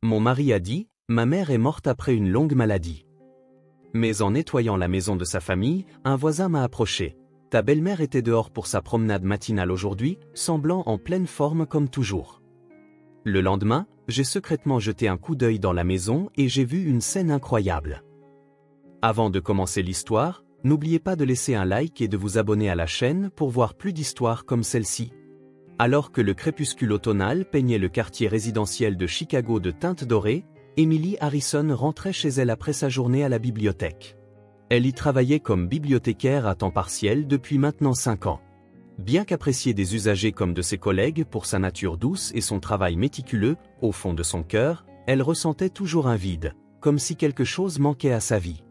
Mon mari a dit, ma mère est morte après une longue maladie. Mais en nettoyant la maison de sa famille, un voisin m'a approché. Ta belle-mère était dehors pour sa promenade matinale aujourd'hui, semblant en pleine forme comme toujours. Le lendemain, j'ai secrètement jeté un coup d'œil dans la maison et j'ai vu une scène incroyable. Avant de commencer l'histoire, n'oubliez pas de laisser un like et de vous abonner à la chaîne pour voir plus d'histoires comme celle-ci. Alors que le crépuscule automnal peignait le quartier résidentiel de Chicago de teintes dorées, Emily Harrison rentrait chez elle après sa journée à la bibliothèque. Elle y travaillait comme bibliothécaire à temps partiel depuis maintenant 5 ans. Bien qu'appréciée des usagers comme de ses collègues pour sa nature douce et son travail méticuleux, au fond de son cœur, elle ressentait toujours un vide, comme si quelque chose manquait à sa vie.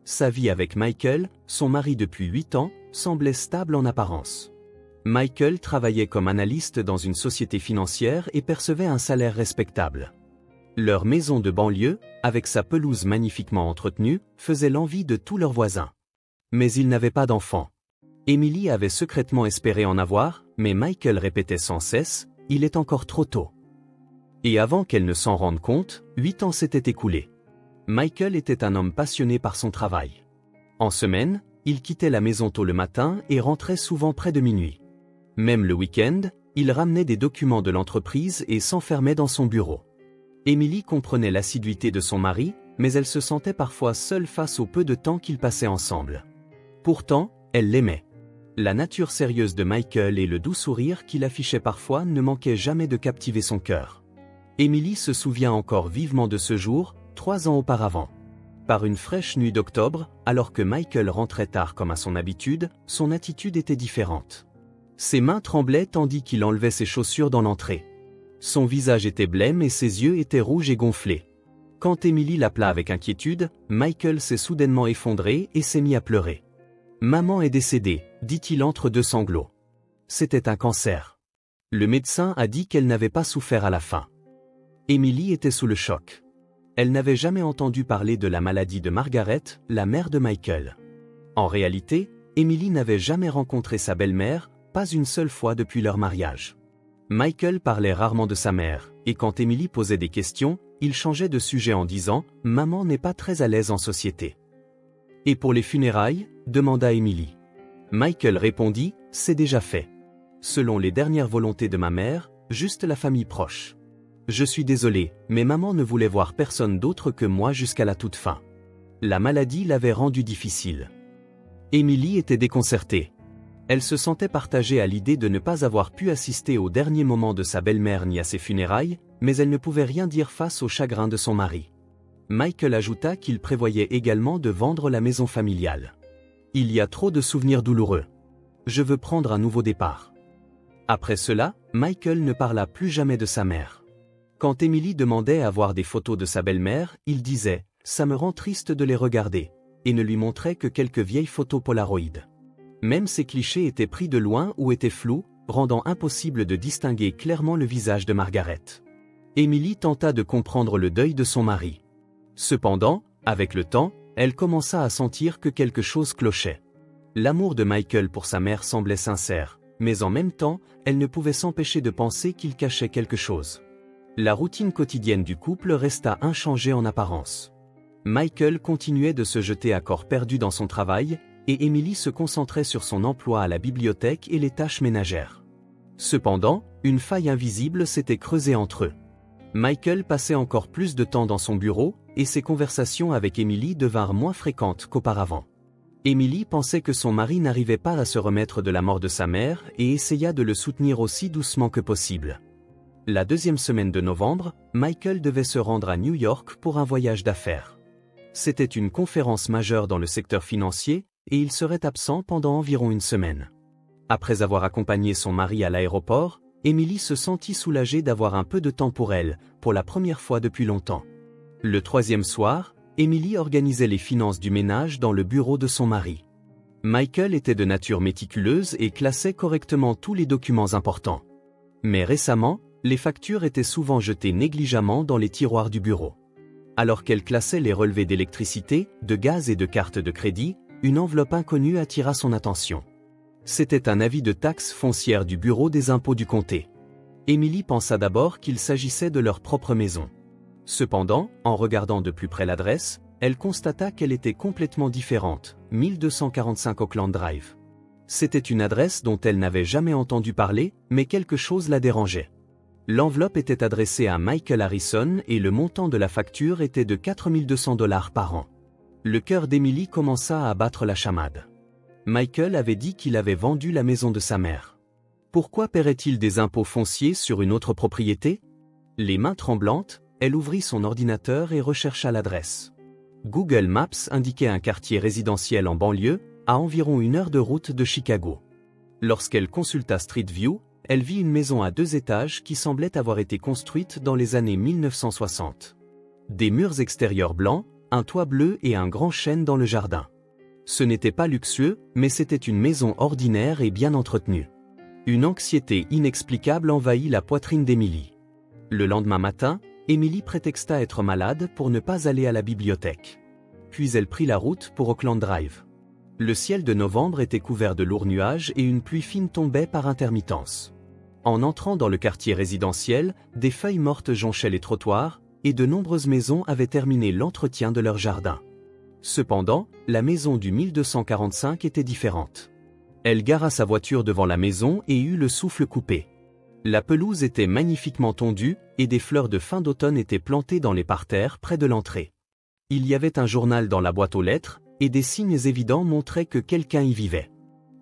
Sa vie avec Michael, son mari depuis 8 ans, semblait stable en apparence. Michael travaillait comme analyste dans une société financière et percevait un salaire respectable. Leur maison de banlieue, avec sa pelouse magnifiquement entretenue, faisait l'envie de tous leurs voisins. Mais ils n'avaient pas d'enfants. Emily avait secrètement espéré en avoir, mais Michael répétait sans cesse, « Il est encore trop tôt ». Et avant qu'elle ne s'en rende compte, 8 ans s'étaient écoulés. Michael était un homme passionné par son travail. En semaine, il quittait la maison tôt le matin et rentrait souvent près de minuit. Même le week-end, il ramenait des documents de l'entreprise et s'enfermait dans son bureau. Emily comprenait l'assiduité de son mari, mais elle se sentait parfois seule face au peu de temps qu'ils passaient ensemble. Pourtant, elle l'aimait. La nature sérieuse de Michael et le doux sourire qu'il affichait parfois ne manquaient jamais de captiver son cœur. Emily se souvient encore vivement de ce jour, 3 ans auparavant. Par une fraîche nuit d'octobre, alors que Michael rentrait tard comme à son habitude, son attitude était différente. Ses mains tremblaient tandis qu'il enlevait ses chaussures dans l'entrée. Son visage était blême et ses yeux étaient rouges et gonflés. Quand Emily l'appela avec inquiétude, Michael s'est soudainement effondré et s'est mis à pleurer. « Maman est décédée », dit-il entre deux sanglots. C'était un cancer. Le médecin a dit qu'elle n'avait pas souffert à la fin. Emily était sous le choc. Elle n'avait jamais entendu parler de la maladie de Margaret, la mère de Michael. En réalité, Emily n'avait jamais rencontré sa belle-mère, pas une seule fois depuis leur mariage. Michael parlait rarement de sa mère, et quand Emily posait des questions, il changeait de sujet en disant « Maman n'est pas très à l'aise en société ». « Et pour les funérailles ?» demanda Emily. Michael répondit « C'est déjà fait. Selon les dernières volontés de ma mère, juste la famille proche. Je suis désolé, mais maman ne voulait voir personne d'autre que moi jusqu'à la toute fin. La maladie l'avait rendue difficile. » Emily était déconcertée. Elle se sentait partagée à l'idée de ne pas avoir pu assister au dernier moment de sa belle-mère ni à ses funérailles, mais elle ne pouvait rien dire face au chagrin de son mari. Michael ajouta qu'il prévoyait également de vendre la maison familiale. « Il y a trop de souvenirs douloureux. Je veux prendre un nouveau départ. » Après cela, Michael ne parla plus jamais de sa mère. Quand Emily demandait à voir des photos de sa belle-mère, il disait « Ça me rend triste de les regarder » et ne lui montrait que quelques vieilles photos Polaroid. Même ces clichés étaient pris de loin ou étaient flous, rendant impossible de distinguer clairement le visage de Margaret. Emily tenta de comprendre le deuil de son mari. Cependant, avec le temps, elle commença à sentir que quelque chose clochait. L'amour de Michael pour sa mère semblait sincère, mais en même temps, elle ne pouvait s'empêcher de penser qu'il cachait quelque chose. La routine quotidienne du couple resta inchangée en apparence. Michael continuait de se jeter à corps perdu dans son travail, et Emily se concentrait sur son emploi à la bibliothèque et les tâches ménagères. Cependant, une faille invisible s'était creusée entre eux. Michael passait encore plus de temps dans son bureau, et ses conversations avec Emily devinrent moins fréquentes qu'auparavant. Emily pensait que son mari n'arrivait pas à se remettre de la mort de sa mère et essaya de le soutenir aussi doucement que possible. La 2e semaine de novembre, Michael devait se rendre à New York pour un voyage d'affaires. C'était une conférence majeure dans le secteur financier, et il serait absent pendant environ une semaine. Après avoir accompagné son mari à l'aéroport, Emily se sentit soulagée d'avoir un peu de temps pour elle, pour la première fois depuis longtemps. Le 3e soir, Emily organisait les finances du ménage dans le bureau de son mari. Michael était de nature méticuleuse et classait correctement tous les documents importants. Mais récemment, les factures étaient souvent jetées négligemment dans les tiroirs du bureau. Alors qu'elle classait les relevés d'électricité, de gaz et de cartes de crédit, une enveloppe inconnue attira son attention. C'était un avis de taxe foncière du bureau des impôts du comté. Emily pensa d'abord qu'il s'agissait de leur propre maison. Cependant, en regardant de plus près l'adresse, elle constata qu'elle était complètement différente, 1245 Oakland Drive. C'était une adresse dont elle n'avait jamais entendu parler, mais quelque chose la dérangeait. L'enveloppe était adressée à Michael Harrison et le montant de la facture était de 4200 $ par an. Le cœur d'Emily commença à battre la chamade. Michael avait dit qu'il avait vendu la maison de sa mère. Pourquoi paierait-il des impôts fonciers sur une autre propriété? Les mains tremblantes, elle ouvrit son ordinateur et rechercha l'adresse. Google Maps indiquait un quartier résidentiel en banlieue, à environ 1 heure de route de Chicago. Lorsqu'elle consulta Street View, elle vit une maison à 2 étages qui semblait avoir été construite dans les années 1960. Des murs extérieurs blancs, un toit bleu et un grand chêne dans le jardin. Ce n'était pas luxueux, mais c'était une maison ordinaire et bien entretenue. Une anxiété inexplicable envahit la poitrine d'Emily. Le lendemain matin, Emily prétexta être malade pour ne pas aller à la bibliothèque. Puis elle prit la route pour Oakland Drive. Le ciel de novembre était couvert de lourds nuages et une pluie fine tombait par intermittence. En entrant dans le quartier résidentiel, des feuilles mortes jonchaient les trottoirs, et de nombreuses maisons avaient terminé l'entretien de leur jardin. Cependant, la maison du 1245 était différente. Elle gara sa voiture devant la maison et eut le souffle coupé. La pelouse était magnifiquement tondue, et des fleurs de fin d'automne étaient plantées dans les parterres près de l'entrée. Il y avait un journal dans la boîte aux lettres, et des signes évidents montraient que quelqu'un y vivait.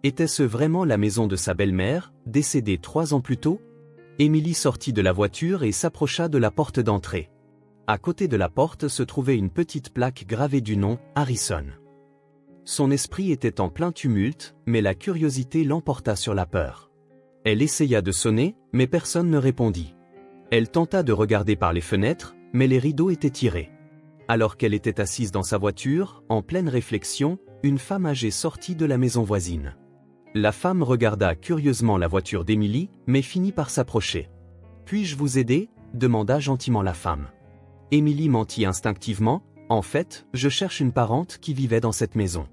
Était-ce vraiment la maison de sa belle-mère, décédée 3 ans plus tôt? Emily sortit de la voiture et s'approcha de la porte d'entrée. À côté de la porte se trouvait une petite plaque gravée du nom « Harrison ». Son esprit était en plein tumulte, mais la curiosité l'emporta sur la peur. Elle essaya de sonner, mais personne ne répondit. Elle tenta de regarder par les fenêtres, mais les rideaux étaient tirés. Alors qu'elle était assise dans sa voiture, en pleine réflexion, une femme âgée sortit de la maison voisine. La femme regarda curieusement la voiture d'Emily, mais finit par s'approcher. « Puis-je vous aider ?» demanda gentiment la femme. Emily mentit instinctivement. « En fait, je cherche une parente qui vivait dans cette maison.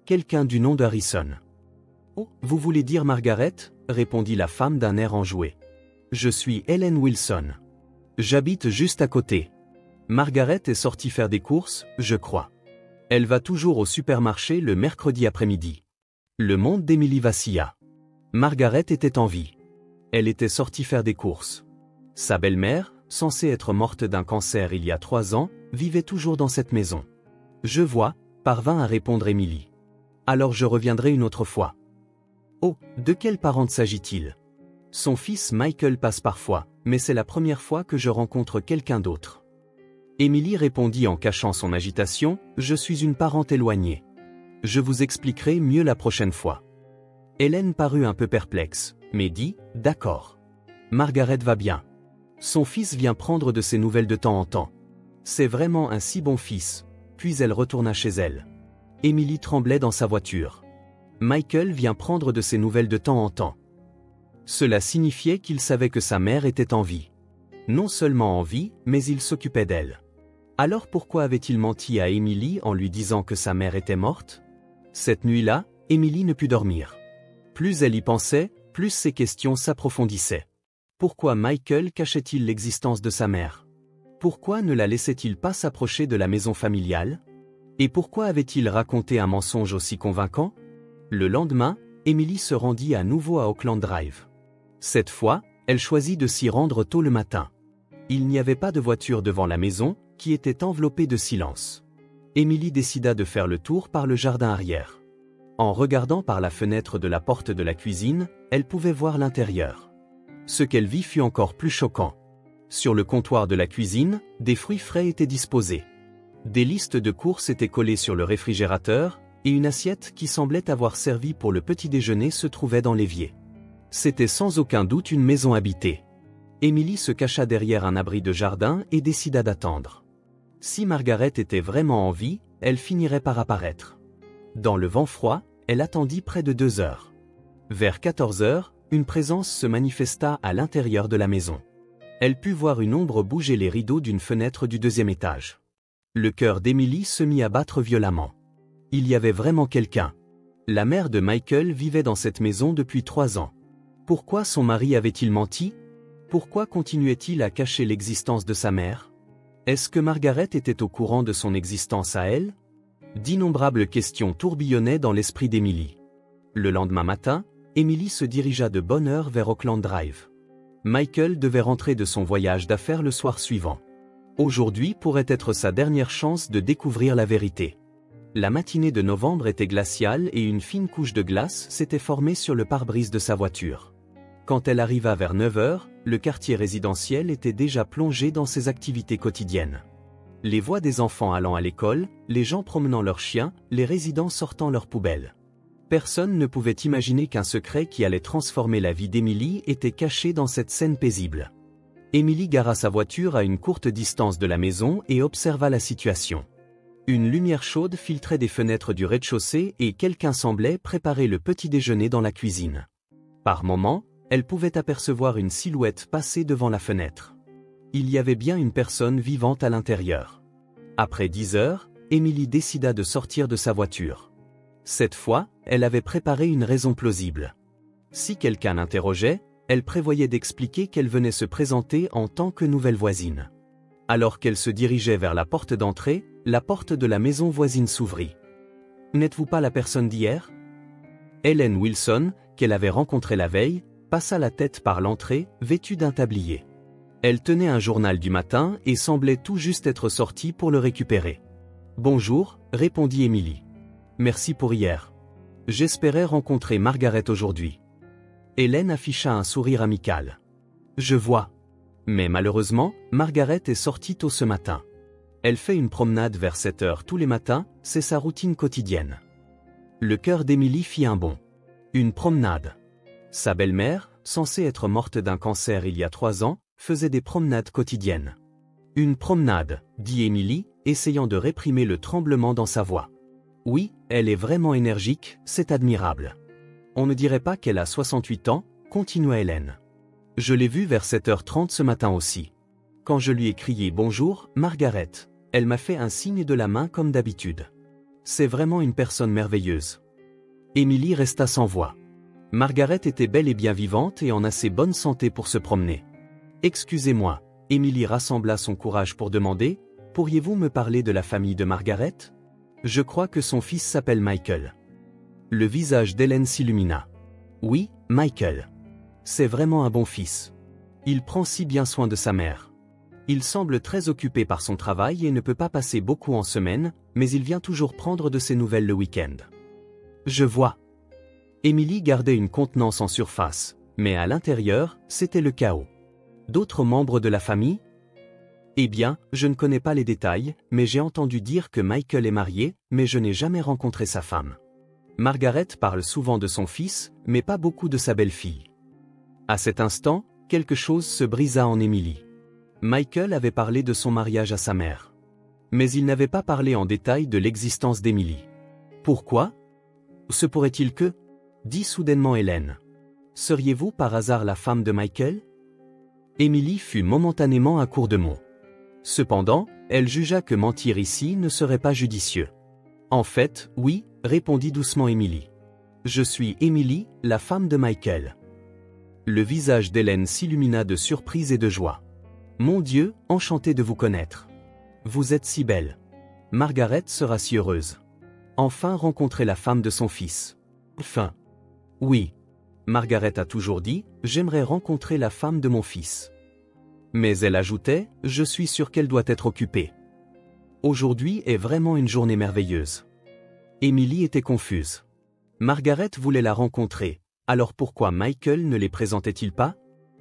Quelqu'un du nom de Harrison. »« Oh, vous voulez dire Margaret ?» répondit la femme d'un air enjoué. « Je suis Helen Wilson. J'habite juste à côté. Margaret est sortie faire des courses, je crois. Elle va toujours au supermarché le mercredi après-midi. » Le monde d'Emily vacilla. Margaret était en vie. Elle était sortie faire des courses. Sa belle-mère, censée être morte d'un cancer il y a 3 ans, vivait toujours dans cette maison. « Je vois », parvint à répondre Emily. « Alors je reviendrai une autre fois. »« Oh, de quelle parente s'agit-il ? » Son fils Michael passe parfois, mais c'est la première fois que je rencontre quelqu'un d'autre. Emily répondit en cachant son agitation, « Je suis une parente éloignée. Je vous expliquerai mieux la prochaine fois. » Hélène parut un peu perplexe, mais dit, « D'accord. Margaret va bien. Son fils vient prendre de ses nouvelles de temps en temps. C'est vraiment un si bon fils. » Puis elle retourna chez elle. Emily tremblait dans sa voiture. Michael vient prendre de ses nouvelles de temps en temps. Cela signifiait qu'il savait que sa mère était en vie. Non seulement en vie, mais il s'occupait d'elle. Alors pourquoi avait-il menti à Emily en lui disant que sa mère était morte? Cette nuit-là, Emily ne put dormir. Plus elle y pensait, plus ses questions s'approfondissaient. Pourquoi Michael cachait-il l'existence de sa mère? Pourquoi ne la laissait-il pas s'approcher de la maison familiale? Et pourquoi avait-il raconté un mensonge aussi convaincant? Le lendemain, Emily se rendit à nouveau à Oakland Drive. Cette fois, elle choisit de s'y rendre tôt le matin. Il n'y avait pas de voiture devant la maison, qui était enveloppée de silence. Emily décida de faire le tour par le jardin arrière. En regardant par la fenêtre de la porte de la cuisine, elle pouvait voir l'intérieur. Ce qu'elle vit fut encore plus choquant. Sur le comptoir de la cuisine, des fruits frais étaient disposés. Des listes de courses étaient collées sur le réfrigérateur, et une assiette qui semblait avoir servi pour le petit déjeuner se trouvait dans l'évier. C'était sans aucun doute une maison habitée. Emily se cacha derrière un abri de jardin et décida d'attendre. Si Margaret était vraiment en vie, elle finirait par apparaître. Dans le vent froid, elle attendit près de 2 heures. Vers 14 heures, une présence se manifesta à l'intérieur de la maison. Elle put voir une ombre bouger les rideaux d'une fenêtre du 2e étage. Le cœur d'Emily se mit à battre violemment. Il y avait vraiment quelqu'un. La mère de Michael vivait dans cette maison depuis 3 ans. Pourquoi son mari avait-il menti? Pourquoi continuait-il à cacher l'existence de sa mère? Est-ce que Margaret était au courant de son existence à elle? D'innombrables questions tourbillonnaient dans l'esprit d'Emily. Le lendemain matin, Emily se dirigea de bonne heure vers Oakland Drive. Michael devait rentrer de son voyage d'affaires le soir suivant. Aujourd'hui pourrait être sa dernière chance de découvrir la vérité. La matinée de novembre était glaciale et une fine couche de glace s'était formée sur le pare-brise de sa voiture. Quand elle arriva vers 9 heures, le quartier résidentiel était déjà plongé dans ses activités quotidiennes. Les voix des enfants allant à l'école, les gens promenant leurs chiens, les résidents sortant leurs poubelles. Personne ne pouvait imaginer qu'un secret qui allait transformer la vie d'Emily était caché dans cette scène paisible. Emily gara sa voiture à une courte distance de la maison et observa la situation. Une lumière chaude filtrait des fenêtres du rez-de-chaussée et quelqu'un semblait préparer le petit déjeuner dans la cuisine. Par moments, elle pouvait apercevoir une silhouette passer devant la fenêtre. Il y avait bien une personne vivante à l'intérieur. Après 10 heures, Emily décida de sortir de sa voiture. Cette fois, elle avait préparé une raison plausible. Si quelqu'un l'interrogeait, elle prévoyait d'expliquer qu'elle venait se présenter en tant que nouvelle voisine. Alors qu'elle se dirigeait vers la porte d'entrée, la porte de la maison voisine s'ouvrit. « N'êtes-vous pas la personne d'hier » Ellen Wilson, qu'elle avait rencontrée la veille, passa la tête par l'entrée, vêtue d'un tablier. Elle tenait un journal du matin et semblait tout juste être sortie pour le récupérer. « Bonjour » répondit Emily. « Merci pour hier. J'espérais rencontrer Margaret aujourd'hui. » Ellen afficha un sourire amical. « Je vois. Mais malheureusement, Margaret est sortie tôt ce matin. Elle fait une promenade vers 7 heures tous les matins, c'est sa routine quotidienne. » Le cœur d'Emily fit un bond. Une promenade. Sa belle-mère, censée être morte d'un cancer il y a 3 ans, faisait des promenades quotidiennes. « Une promenade » dit Emily, essayant de réprimer le tremblement dans sa voix. « Oui, elle est vraiment énergique, c'est admirable. » On ne dirait pas qu'elle a 68 ans, continua Hélène. Je l'ai vue vers 7h30 ce matin aussi. Quand je lui ai crié « Bonjour, Margaret », elle m'a fait un signe de la main comme d'habitude. C'est vraiment une personne merveilleuse. Emily resta sans voix. Margaret était bel et bien vivante et en assez bonne santé pour se promener. Excusez-moi, Emily rassembla son courage pour demander « Pourriez-vous me parler de la famille de Margaret ? Je crois que son fils s'appelle Michael. » Le visage d'Hélène s'illumina. Oui, Michael. C'est vraiment un bon fils. Il prend si bien soin de sa mère. Il semble très occupé par son travail et ne peut pas passer beaucoup en semaine, mais il vient toujours prendre de ses nouvelles le week-end. Je vois. Emily gardait une contenance en surface, mais à l'intérieur, c'était le chaos. D'autres membres de la famille ? Eh bien, je ne connais pas les détails, mais j'ai entendu dire que Michael est marié, mais je n'ai jamais rencontré sa femme. Margaret parle souvent de son fils, mais pas beaucoup de sa belle-fille. À cet instant, quelque chose se brisa en Emily. Michael avait parlé de son mariage à sa mère. Mais il n'avait pas parlé en détail de l'existence d'Emily. Pourquoi ? Se pourrait-il que ? Dit soudainement Hélène. Seriez-vous par hasard la femme de Michael ? Emily fut momentanément à court de mots. Cependant, elle jugea que mentir ici ne serait pas judicieux. En fait, oui, répondit doucement Emily. Je suis Emily, la femme de Michael. Le visage d'Hélène s'illumina de surprise et de joie. Mon Dieu, enchantée de vous connaître. Vous êtes si belle. Margaret sera si heureuse. Enfin rencontrer la femme de son fils. Enfin. Oui. Margaret a toujours dit, j'aimerais rencontrer la femme de mon fils. Mais elle ajoutait, je suis sûre qu'elle doit être occupée. Aujourd'hui est vraiment une journée merveilleuse. Emily était confuse. Margaret voulait la rencontrer, alors pourquoi Michael ne les présentait-il pas ?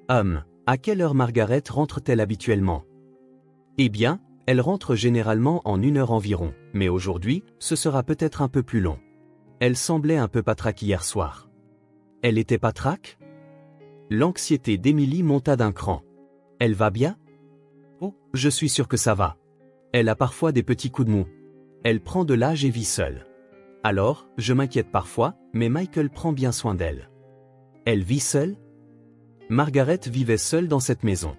À quelle heure Margaret rentre-t-elle habituellement ? Eh bien, elle rentre généralement en 1 heure environ, mais aujourd'hui, ce sera peut-être un peu plus long. Elle semblait un peu patraque hier soir. Elle était patraque ? L'anxiété d'Emily monta d'un cran. Elle va bien ? Oh, je suis sûre que ça va. Elle a parfois des petits coups de mou. Elle prend de l'âge et vit seule. Alors, je m'inquiète parfois, mais Michael prend bien soin d'elle. Elle vit seule ? Margaret vivait seule dans cette maison.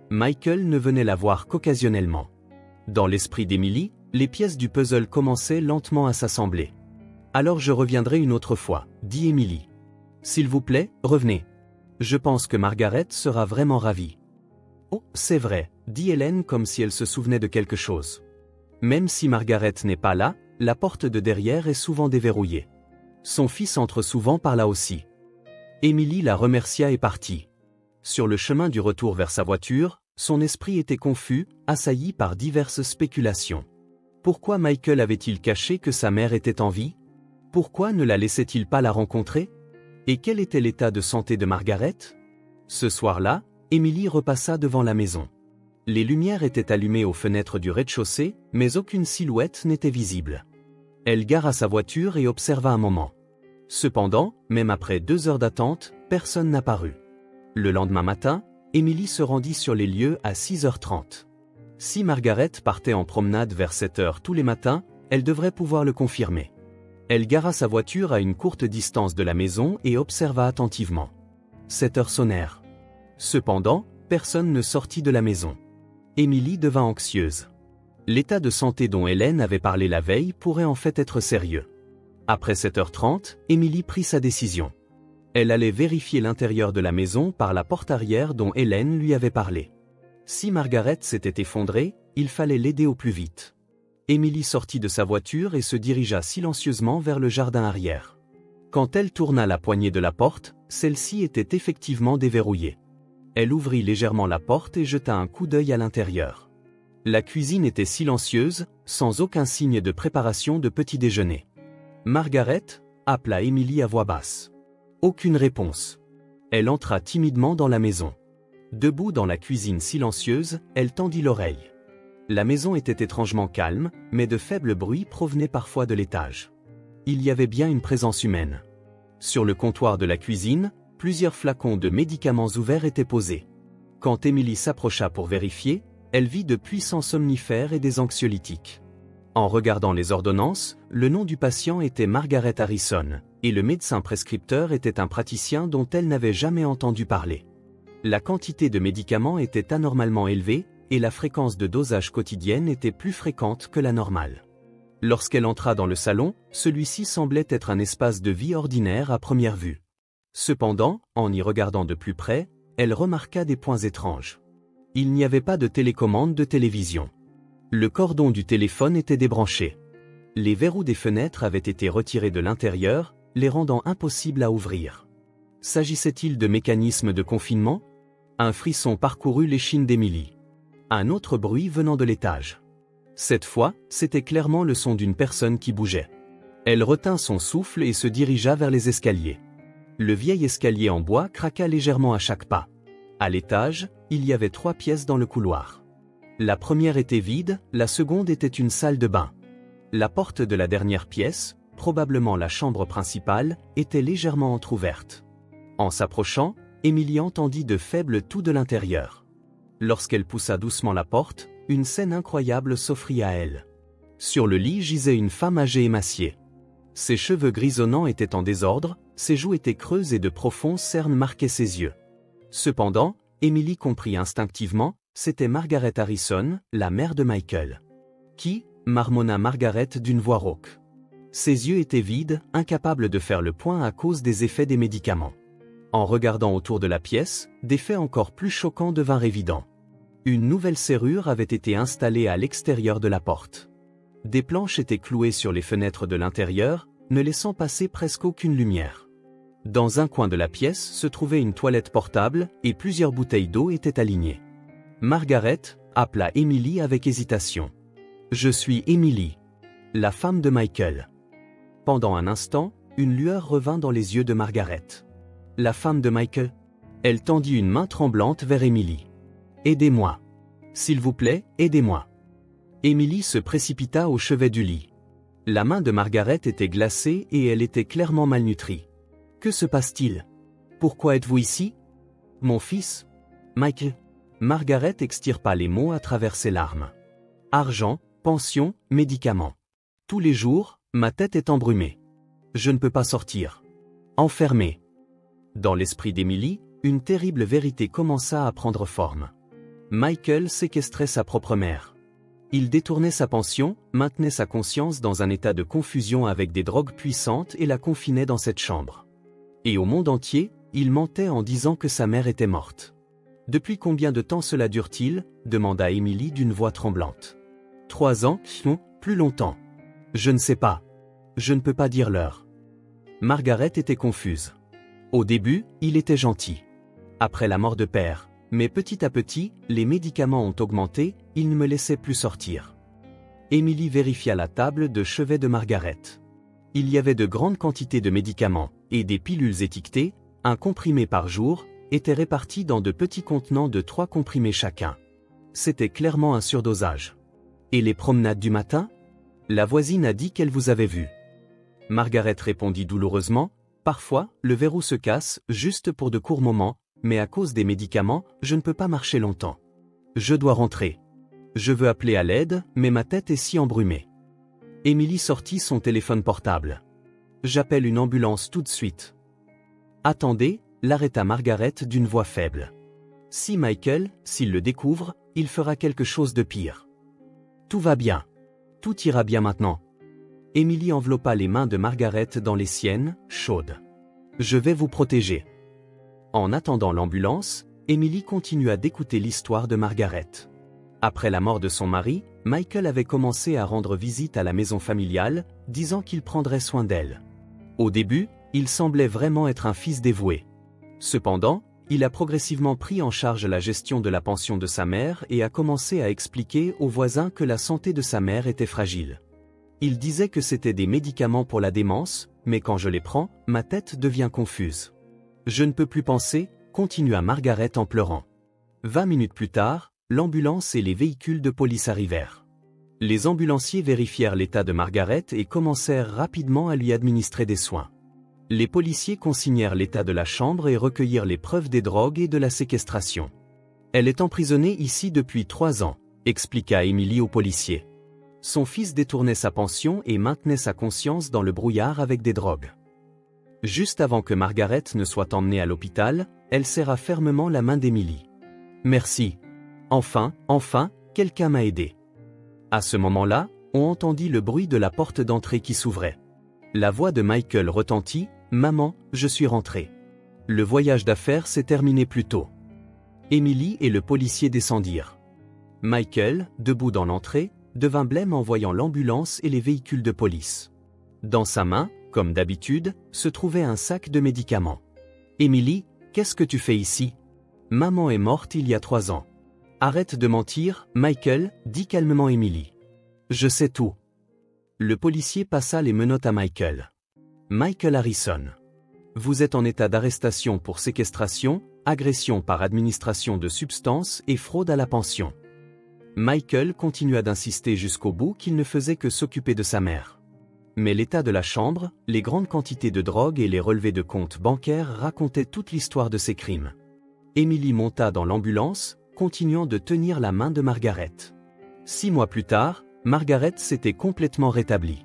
Michael ne venait la voir qu'occasionnellement. Dans l'esprit d'Emily, les pièces du puzzle commençaient lentement à s'assembler. Alors je reviendrai une autre fois, dit Emily. S'il vous plaît, revenez. Je pense que Margaret sera vraiment ravie. Oh, c'est vrai, dit Hélène comme si elle se souvenait de quelque chose. Même si Margaret n'est pas là, la porte de derrière est souvent déverrouillée. Son fils entre souvent par là aussi. Émilie la remercia et partit. Sur le chemin du retour vers sa voiture, son esprit était confus, assailli par diverses spéculations. Pourquoi Michael avait-il caché que sa mère était en vie? Pourquoi ne la laissait-il pas la rencontrer? Et quel était l'état de santé de Margaret? Ce soir-là, Émilie repassa devant la maison. Les lumières étaient allumées aux fenêtres du rez-de-chaussée, mais aucune silhouette n'était visible. Elle gara sa voiture et observa un moment. Cependant, même après 2 heures d'attente, personne n'apparut. Le lendemain matin, Émilie se rendit sur les lieux à 6h30. Si Margaret partait en promenade vers 7h tous les matins, elle devrait pouvoir le confirmer. Elle gara sa voiture à une courte distance de la maison et observa attentivement. 7 heures sonnèrent. Cependant, personne ne sortit de la maison. Émilie devint anxieuse. L'état de santé dont Hélène avait parlé la veille pourrait en fait être sérieux. Après 7h30, Émilie prit sa décision. Elle allait vérifier l'intérieur de la maison par la porte arrière dont Hélène lui avait parlé. Si Margaret s'était effondrée, il fallait l'aider au plus vite. Émilie sortit de sa voiture et se dirigea silencieusement vers le jardin arrière. Quand elle tourna la poignée de la porte, celle-ci était effectivement déverrouillée. Elle ouvrit légèrement la porte et jeta un coup d'œil à l'intérieur. La cuisine était silencieuse, sans aucun signe de préparation de petit déjeuner. Margaret, appela Émilie à voix basse. Aucune réponse. Elle entra timidement dans la maison. Debout dans la cuisine silencieuse, elle tendit l'oreille. La maison était étrangement calme, mais de faibles bruits provenaient parfois de l'étage. Il y avait bien une présence humaine. Sur le comptoir de la cuisine, plusieurs flacons de médicaments ouverts étaient posés. Quand Émilie s'approcha pour vérifier, elle vit de puissants somnifères et des anxiolytiques. En regardant les ordonnances, le nom du patient était Margaret Harrison, et le médecin prescripteur était un praticien dont elle n'avait jamais entendu parler. La quantité de médicaments était anormalement élevée, et la fréquence de dosage quotidienne était plus fréquente que la normale. Lorsqu'elle entra dans le salon, celui-ci semblait être un espace de vie ordinaire à première vue. Cependant, en y regardant de plus près, elle remarqua des points étranges. Il n'y avait pas de télécommande de télévision. Le cordon du téléphone était débranché. Les verrous des fenêtres avaient été retirés de l'intérieur, les rendant impossibles à ouvrir. S'agissait-il de mécanismes de confinement? Un frisson parcourut l'échine d'Émilie. Un autre bruit venant de l'étage. Cette fois, c'était clairement le son d'une personne qui bougeait. Elle retint son souffle et se dirigea vers les escaliers. Le vieil escalier en bois craqua légèrement à chaque pas. À l'étage, il y avait 3 pièces dans le couloir. La première était vide, la seconde était une salle de bain. La porte de la dernière pièce, probablement la chambre principale, était légèrement entr'ouverte. En s'approchant, Émilie entendit de faibles toux de l'intérieur. Lorsqu'elle poussa doucement la porte, une scène incroyable s'offrit à elle. Sur le lit gisait une femme âgée émaciée. Ses cheveux grisonnants étaient en désordre, ses joues étaient creuses et de profonds cernes marquaient ses yeux. Cependant, Émilie comprit instinctivement, c'était Margaret Harrison, la mère de Michael. Qui? Marmonna Margaret d'une voix rauque. Ses yeux étaient vides, incapables de faire le point à cause des effets des médicaments. En regardant autour de la pièce, des faits encore plus choquants devinrent évidents. Une nouvelle serrure avait été installée à l'extérieur de la porte. Des planches étaient clouées sur les fenêtres de l'intérieur, ne laissant passer presque aucune lumière. Dans un coin de la pièce se trouvait une toilette portable et plusieurs bouteilles d'eau étaient alignées. Margaret appela Émilie avec hésitation. « Je suis Émilie, la femme de Michael. » Pendant un instant, une lueur revint dans les yeux de Margaret. « La femme de Michael ?» Elle tendit une main tremblante vers Émilie. « Aidez-moi. S'il vous plaît, aidez-moi. » Émilie se précipita au chevet du lit. La main de Margaret était glacée et elle était clairement malnutrie. « Que se passe-t-il? Pourquoi êtes-vous ici? »« Mon fils, Michael. » Margaret extirpa les mots à travers ses larmes. « Argent, pension, médicaments. Tous les jours, ma tête est embrumée. Je ne peux pas sortir. Enfermée. » Dans l'esprit d'Émilie, une terrible vérité commença à prendre forme. Michael séquestrait sa propre mère. Il détournait sa pension, maintenait sa conscience dans un état de confusion avec des drogues puissantes et la confinait dans cette chambre. Et au monde entier, il mentait en disant que sa mère était morte. Depuis combien de temps cela dure-t-il? Demanda Emily d'une voix tremblante. 3 ans, non, plus longtemps. Je ne sais pas. Je ne peux pas dire l'heure. Margaret était confuse. Au début, il était gentil. Après la mort de père, mais petit à petit, les médicaments ont augmenté, il ne me laissait plus sortir. Emily vérifia la table de chevet de Margaret. Il y avait de grandes quantités de médicaments, et des pilules étiquetées, un comprimé par jour, étaient répartis dans de petits contenants de 3 comprimés chacun. C'était clairement un surdosage. Et les promenades du matin? La voisine a dit qu'elle vous avait vu. Margaret répondit douloureusement, parfois, le verrou se casse, juste pour de courts moments, mais à cause des médicaments, je ne peux pas marcher longtemps. Je dois rentrer. Je veux appeler à l'aide, mais ma tête est si embrumée. Emily sortit son téléphone portable. J'appelle une ambulance tout de suite. Attendez, l'arrêta Margaret d'une voix faible. Si Michael, s'il le découvre, il fera quelque chose de pire. Tout va bien. Tout ira bien maintenant. Emily enveloppa les mains de Margaret dans les siennes, chaudes. Je vais vous protéger. En attendant l'ambulance, Emily continua d'écouter l'histoire de Margaret. Après la mort de son mari, Michael avait commencé à rendre visite à la maison familiale, disant qu'il prendrait soin d'elle. Au début, il semblait vraiment être un fils dévoué. Cependant, il a progressivement pris en charge la gestion de la pension de sa mère et a commencé à expliquer aux voisins que la santé de sa mère était fragile. Il disait que c'était des médicaments pour la démence, mais quand je les prends, ma tête devient confuse. Je ne peux plus penser, continua Margaret en pleurant. 20 minutes plus tard, l'ambulance et les véhicules de police arrivèrent. Les ambulanciers vérifièrent l'état de Margaret et commencèrent rapidement à lui administrer des soins. Les policiers consignèrent l'état de la chambre et recueillirent les preuves des drogues et de la séquestration. Elle est emprisonnée ici depuis 3 ans, expliqua Emily aux policiers. Son fils détournait sa pension et maintenait sa conscience dans le brouillard avec des drogues. Juste avant que Margaret ne soit emmenée à l'hôpital, elle serra fermement la main d'Emily. Merci. Enfin, quelqu'un m'a aidé. À ce moment-là, on entendit le bruit de la porte d'entrée qui s'ouvrait. La voix de Michael retentit, « Maman, je suis rentré. Le voyage d'affaires s'est terminé plus tôt. » Emily et le policier descendirent. Michael, debout dans l'entrée, devint blême en voyant l'ambulance et les véhicules de police. Dans sa main, comme d'habitude, se trouvait un sac de médicaments. « Emily, qu'est-ce que tu fais ici? Maman est morte il y a 3 ans. » Arrête de mentir, Michael, dit calmement Emily. Je sais tout. Le policier passa les menottes à Michael. Michael Harrison. Vous êtes en état d'arrestation pour séquestration, agression par administration de substances et fraude à la pension. Michael continua d'insister jusqu'au bout qu'il ne faisait que s'occuper de sa mère. Mais l'état de la chambre, les grandes quantités de drogue et les relevés de comptes bancaires racontaient toute l'histoire de ces crimes. Emily monta dans l'ambulance, continuant de tenir la main de Margaret. 6 mois plus tard, Margaret s'était complètement rétablie.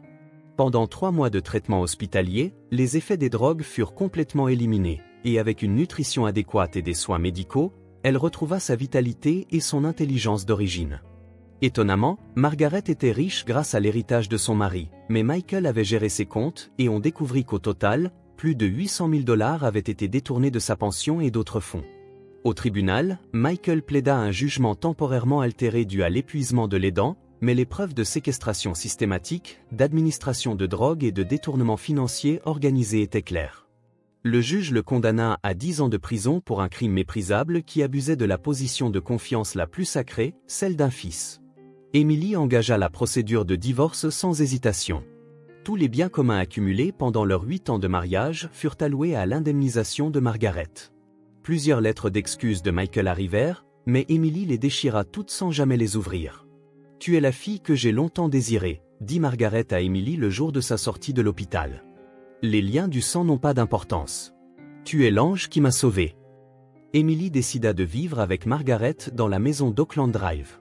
Pendant 3 mois de traitement hospitalier, les effets des drogues furent complètement éliminés, et avec une nutrition adéquate et des soins médicaux, elle retrouva sa vitalité et son intelligence d'origine. Étonnamment, Margaret était riche grâce à l'héritage de son mari, mais Michael avait géré ses comptes et on découvrit qu'au total, plus de 800 000 $ avaient été détournés de sa pension et d'autres fonds. Au tribunal, Michael plaida un jugement temporairement altéré dû à l'épuisement de l'aidant, mais les preuves de séquestration systématique, d'administration de drogue et de détournement financier organisé étaient claires. Le juge le condamna à 10 ans de prison pour un crime méprisable qui abusait de la position de confiance la plus sacrée, celle d'un fils. Emily engagea la procédure de divorce sans hésitation. Tous les biens communs accumulés pendant leurs 8 ans de mariage furent alloués à l'indemnisation de Margaret. Plusieurs lettres d'excuses de Michael arrivèrent, mais Emily les déchira toutes sans jamais les ouvrir. « Tu es la fille que j'ai longtemps désirée », dit Margaret à Emily le jour de sa sortie de l'hôpital. « Les liens du sang n'ont pas d'importance. Tu es l'ange qui m'a sauvée. » Emily décida de vivre avec Margaret dans la maison d'Oakland Drive.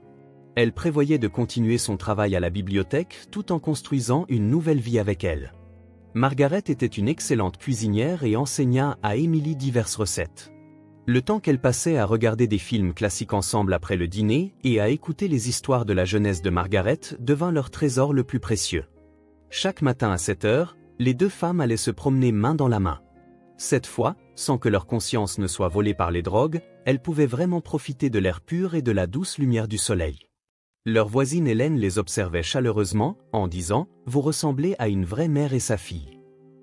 Elle prévoyait de continuer son travail à la bibliothèque tout en construisant une nouvelle vie avec elle. Margaret était une excellente cuisinière et enseigna à Emily diverses recettes. Le temps qu'elle passait à regarder des films classiques ensemble après le dîner et à écouter les histoires de la jeunesse de Margaret devint leur trésor le plus précieux. Chaque matin à 7 heures, les deux femmes allaient se promener main dans la main. Cette fois, sans que leur conscience ne soit volée par les drogues, elles pouvaient vraiment profiter de l'air pur et de la douce lumière du soleil. Leur voisine Hélène les observait chaleureusement, en disant « Vous ressemblez à une vraie mère et sa fille. »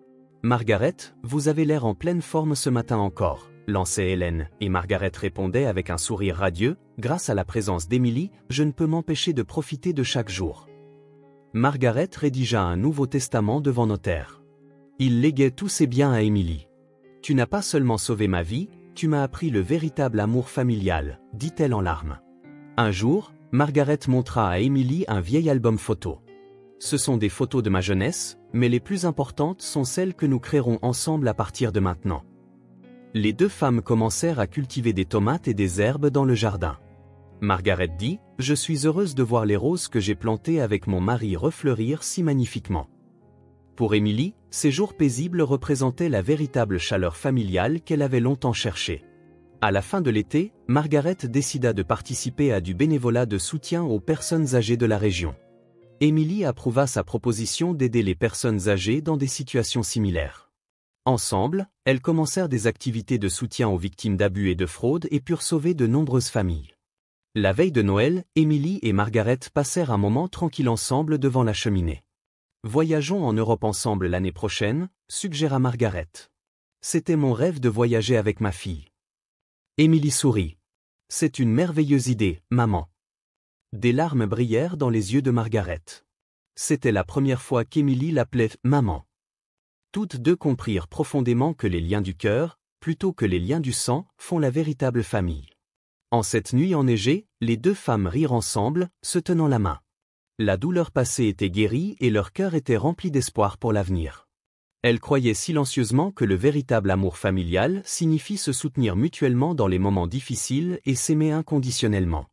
« Margaret, vous avez l'air en pleine forme ce matin encore », lançait Hélène, et Margaret répondait avec un sourire radieux « Grâce à la présence d'Emily, je ne peux m'empêcher de profiter de chaque jour. » Margaret rédigea un Nouveau Testament devant notaire. Il léguait tous ses biens à Emily. « Tu n'as pas seulement sauvé ma vie, tu m'as appris le véritable amour familial, dit-elle en larmes. Un jour, Margaret montra à Emily un vieil album photo. Ce sont des photos de ma jeunesse, mais les plus importantes sont celles que nous créerons ensemble à partir de maintenant. Les deux femmes commencèrent à cultiver des tomates et des herbes dans le jardin. Margaret dit « Je suis heureuse de voir les roses que j'ai plantées avec mon mari refleurir si magnifiquement. » Pour Emily, ces jours paisibles représentaient la véritable chaleur familiale qu'elle avait longtemps cherchée. À la fin de l'été, Margaret décida de participer à du bénévolat de soutien aux personnes âgées de la région. Emily approuva sa proposition d'aider les personnes âgées dans des situations similaires. Ensemble, elles commencèrent des activités de soutien aux victimes d'abus et de fraude et purent sauver de nombreuses familles. La veille de Noël, Emily et Margaret passèrent un moment tranquille ensemble devant la cheminée. « Voyageons en Europe ensemble l'année prochaine », suggéra Margaret. « C'était mon rêve de voyager avec ma fille. » Emily sourit. « C'est une merveilleuse idée, maman. » Des larmes brillèrent dans les yeux de Margaret. C'était la première fois qu'Emily l'appelait « maman ». Toutes deux comprirent profondément que les liens du cœur, plutôt que les liens du sang, font la véritable famille. En cette nuit enneigée, les deux femmes rirent ensemble, se tenant la main. La douleur passée était guérie et leur cœur était rempli d'espoir pour l'avenir. Elles croyaient silencieusement que le véritable amour familial signifie se soutenir mutuellement dans les moments difficiles et s'aimer inconditionnellement.